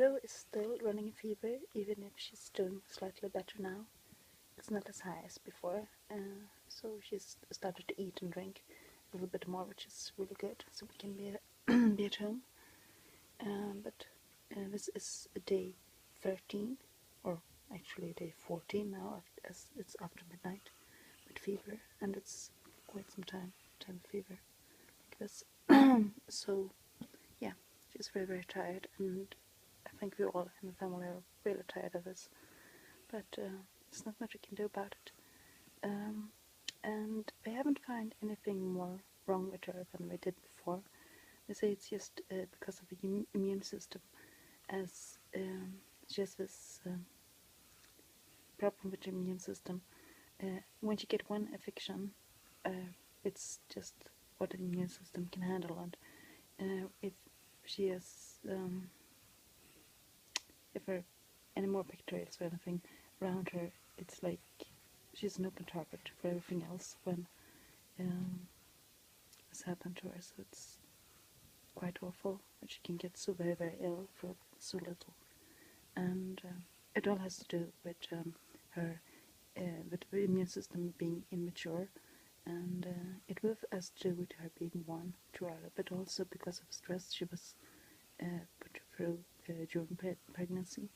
Ro is still running a fever, even if she's doing slightly better now. It's not as high as before, so she's started to eat and drink a little bit more, which is really good, so we can be at home. But this is day 13, or actually day 14 now, as it's after midnight with fever, and it's quite some time to have a fever like this. So yeah, she's very, very tired, and I think we all in the family are really tired of this, but there's not much we can do about it. And I haven't found anything more wrong with her than we did before. They say it's just because of the immune system, as she has this problem with the immune system. When you get one infection, it's just what the immune system can handle, and if she has if there are any more bacteria or anything around her, it's like she's an open target for everything else when this happened to her. So it's quite awful that she can get so very, very ill for so little, and it all has to do with her with the immune system being immature, and it both has to do with her being one too early, but also because of stress she was put through during pregnancy.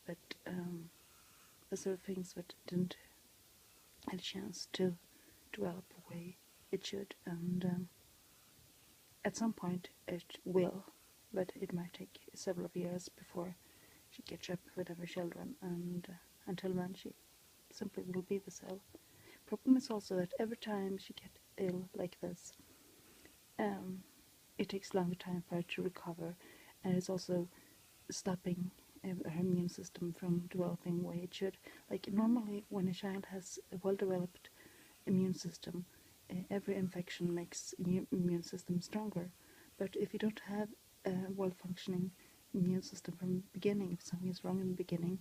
But the sort of things that didn't have a chance to develop the way it should, and at some point it will, but it might take several years before she catches up with other children, and until then she simply will be the cell. Problem is also that every time she gets ill like this, it takes longer time for her to recover, and it's also stopping her immune system from developing the way it should. Like normally when a child has a well-developed immune system, every infection makes immune system stronger. But if you don't have a well-functioning immune system from the beginning, if something is wrong in the beginning,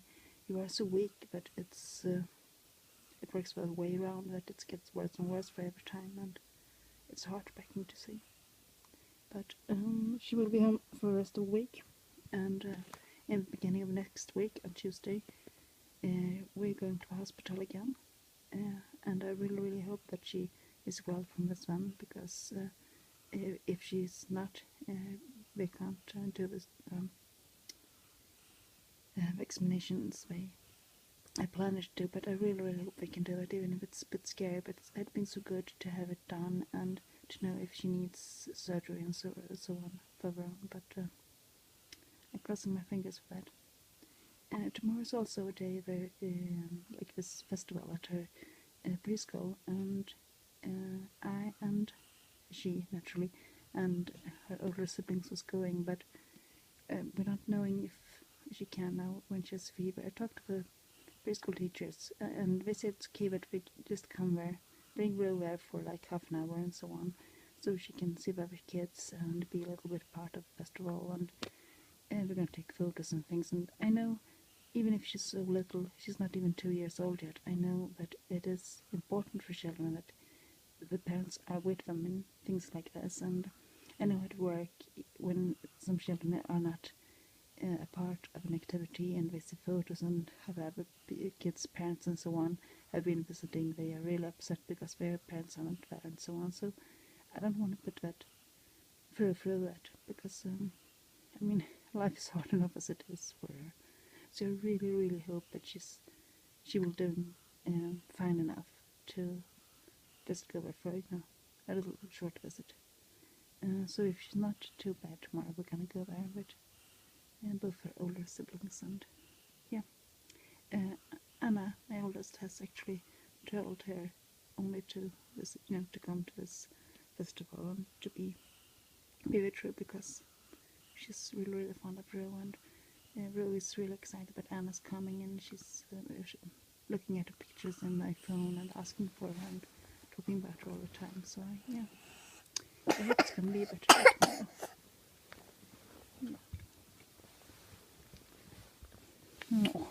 you are so weak that it works the way around, that it gets worse and worse for every time, and it's heartbreaking to see. But she will be home for the rest of the week, and in the beginning of next week, on Tuesday, we're going to the hospital again, and I really, really hope that she is well from this one, because if she's not, we can't do this vaccinations way I plan it to, but I really, really hope we can do it, even if it's a bit scary. But it's been so good to have it done and to know if she needs surgery and so on further on. But I'm crossing my fingers for that. Tomorrow is also a day where, like this festival at her preschool, and I and she naturally and her older siblings was going, but we're not knowing if she can now when she has fever. I talked to the preschool teachers, and they said it's okay, but we just come there, bring Ro there for like half an hour and so on, so she can see the other kids and be a little bit part of the festival, and we're going to take photos and things. And I know, even if she's so little, she's not even 2 years old yet, I know that it is important for children that the parents are with them in things like this. And I know at work, when some children are not a part of an activity and they see photos and have other kids' parents and so on have been visiting, they are really upset because their parents aren't there and so on. So I don't want to put that through that, because I mean, life is hard enough as it is for her. So I really, really hope that she will do fine enough to just go there for a little short visit. So if she's not too bad tomorrow, we're gonna go there with both her older siblings. And yeah, Anna, my oldest, has actually told her only to visit, to come to this festival and to be with her, because she's really, really fond of Ro, and Ro is really excited that Anna's coming, and she's looking at her pictures in my phone and asking for her and talking about her all the time. So yeah, I hope it's gonna be a better day tomorrow. Yeah.